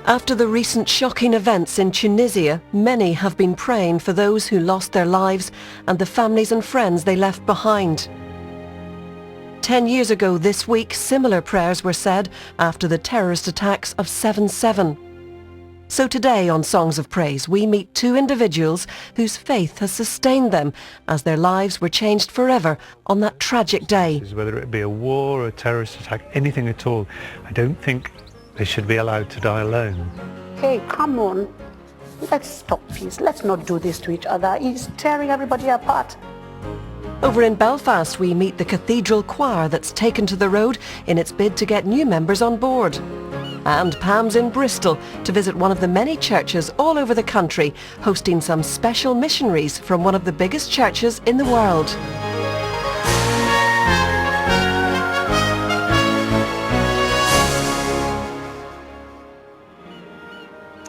After the recent shocking events in Tunisia, many have been praying for those who lost their lives and the families and friends they left behind. 10 years ago this week, similar prayers were said after the terrorist attacks of 7/7. So today on Songs of Praise, we meet two individuals whose faith has sustained them as their lives were changed forever on that tragic day. Whether it be a war or a terrorist attack, anything at all, I don't think they should be allowed to die alone. Hey, come on. Let's stop, please. Let's not do this to each other. He's tearing everybody apart. Over in Belfast, we meet the cathedral choir that's taken to the road in its bid to get new members on board. And Pam's in Bristol to visit one of the many churches all over the country, hosting some special missionaries from one of the biggest churches in the world.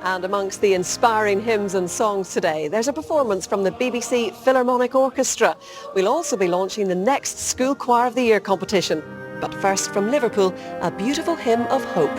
And amongst the inspiring hymns and songs today, there's a performance from the BBC Philharmonic Orchestra. We'll also be launching the next School Choir of the Year competition. But first, from Liverpool, a beautiful hymn of hope.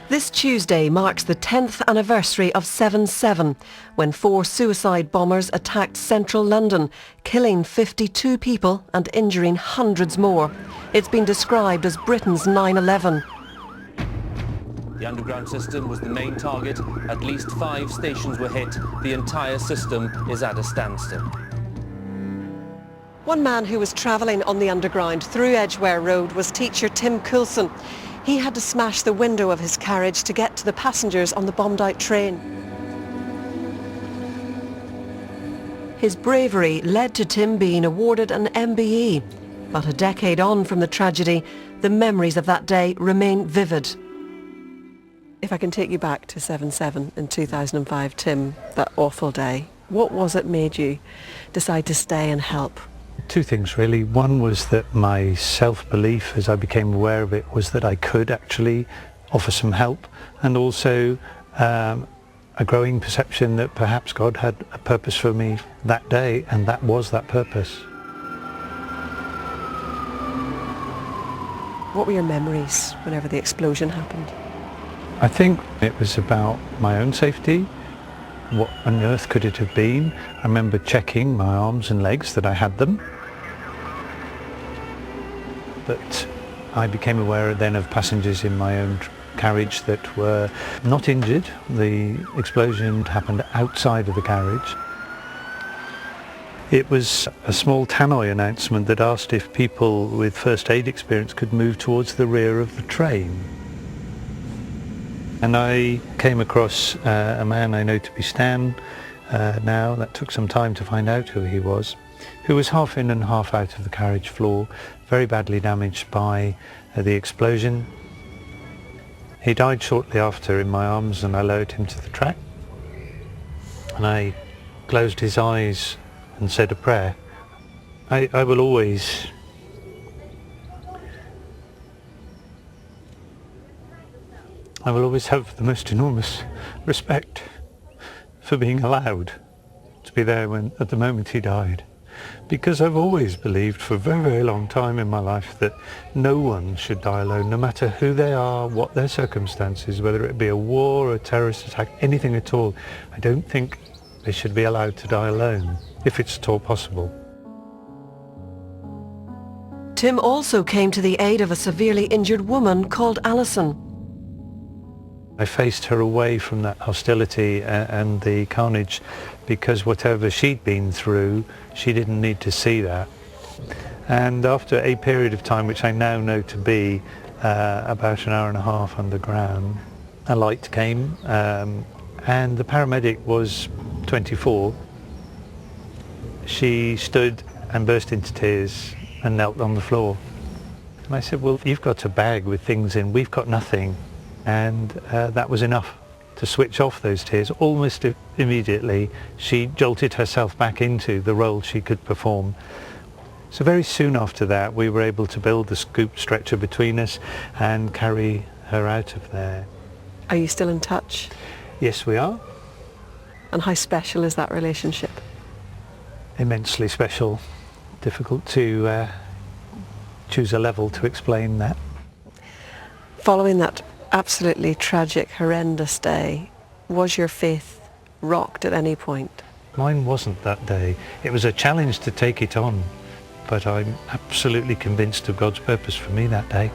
This Tuesday marks the 10th anniversary of 7/7, when 4 suicide bombers attacked central London, killing 52 people and injuring hundreds more. It's been described as Britain's 9/11. The underground system was the main target. At least 5 stations were hit. The entire system is at a standstill. One man who was travelling on the underground through Edgware Road was teacher Tim Coulson. He had to smash the window of his carriage to get to the passengers on the bombed-out train. His bravery led to Tim being awarded an MBE. But a decade on from the tragedy, the memories of that day remain vivid. If I can take you back to 7/7 in 2005, Tim, that awful day, what was it made you decide to stay and help? Two things really. One was that my self-belief as I became aware of it was that I could actually offer some help, and also a growing perception that perhaps God had a purpose for me that day, and that was that purpose. What were your memories whenever the explosion happened? I think it was about my own safety. What on earth could it have been? I remember checking my arms and legs that I had them. But I became aware then of passengers in my own carriage that were not injured. The explosion happened outside of the carriage. It was a small tannoy announcement that asked if people with first aid experience could move towards the rear of the train. And I came across a man I know to be Stan now. That took some time to find out who he was, who was half in and half out of the carriage floor, very badly damaged by the explosion. He died shortly after in my arms, and I lowered him to the track. And I closed his eyes and said a prayer. I will always have the most enormous respect for being allowed to be there at the moment he died. Because I've always believed for a very, very long time in my life that no one should die alone, no matter who they are, what their circumstances, whether it be a war or a terrorist attack, anything at all. I don't think they should be allowed to die alone, if it's at all possible. Tim also came to the aid of a severely injured woman called Alison. I faced her away from that hostility and the carnage, because whatever she'd been through, she didn't need to see that. And after a period of time, which I now know to be about an hour and a half underground, a light came, and the paramedic was 24. She stood and burst into tears and knelt on the floor. And I said, well, you've got a bag with things in, we've got nothing. And that was enough to switch off those tears. Almost immediately, she jolted herself back into the role she could perform. So very soon after that, we were able to build the scoop stretcher between us and carry her out of there. Are you still in touch? Yes, we are. And how special is that relationship? Immensely special. Difficult to choose a level to explain that. Following that absolutely tragic, horrendous day, was your faith rocked at any point? Mine wasn't that day. It was a challenge to take it on, but I'm absolutely convinced of God's purpose for me that day.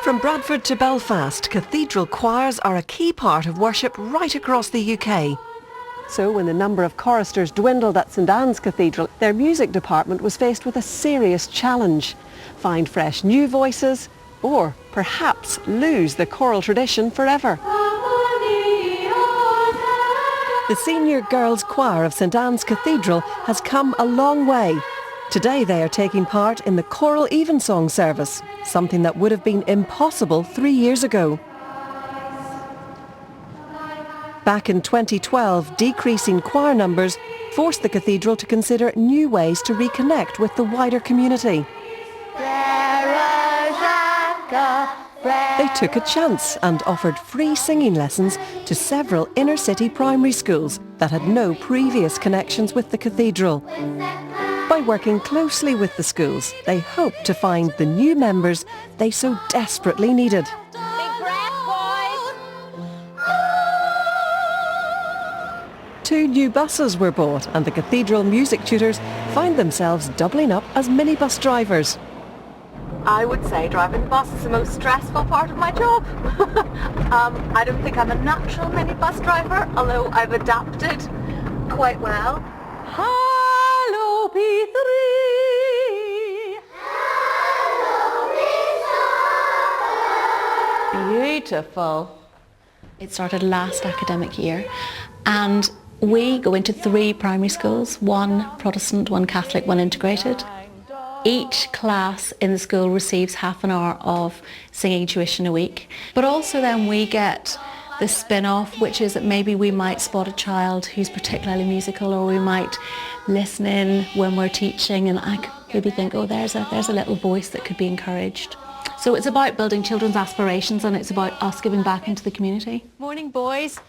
From Bradford to Belfast, cathedral choirs are a key part of worship right across the UK. So when the number of choristers dwindled at St Anne's Cathedral, their music department was faced with a serious challenge. Find fresh new voices, or perhaps lose the choral tradition forever. The Senior Girls Choir of St Anne's Cathedral has come a long way. Today they are taking part in the choral evensong service, something that would have been impossible 3 years ago. Back in 2012, decreasing choir numbers forced the cathedral to consider new ways to reconnect with the wider community. They took a chance and offered free singing lessons to several inner-city primary schools that had no previous connections with the cathedral. By working closely with the schools, they hoped to find the new members they so desperately needed. Big breath, boys! 2 new buses were bought and the cathedral music tutors find themselves doubling up as minibus drivers. I would say driving the bus is the most stressful part of my job. I don't think I'm a natural minibus driver, although I've adapted quite well. Hello, P3! Hello, beautiful. It started last academic year and we go into 3 primary schools, 1 Protestant, 1 Catholic, 1 integrated. Each class in the school receives half an hour of singing tuition a week. But also then we get the spin-off, which is that maybe we might spot a child who's particularly musical, or we might listen in when we're teaching and I could maybe think, oh, there's a little voice that could be encouraged. So it's about building children's aspirations and it's about us giving back into the community. Morning, boys.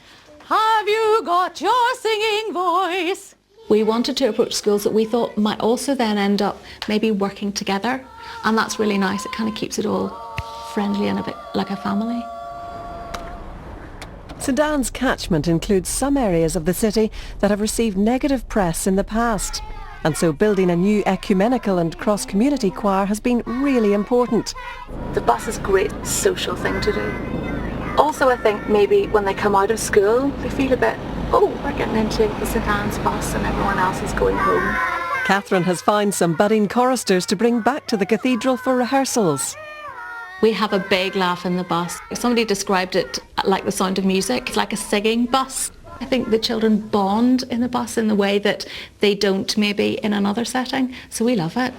Have you got your singing voice? We wanted to approach schools that we thought might also then end up maybe working together, and that's really nice. It kind of keeps it all friendly and a bit like a family. St Anne's catchment includes some areas of the city that have received negative press in the past, and so building a new ecumenical and cross-community choir has been really important. The bus is a great social thing to do. Also, I think maybe when they come out of school, they feel a bit, oh, we're getting into the St Anne's bus and everyone else is going home. Catherine has found some budding choristers to bring back to the cathedral for rehearsals. We have a big laugh in the bus. Somebody described it like the sound of music. It's like a singing bus. I think the children bond in the bus in the way that they don't maybe in another setting, so we love it.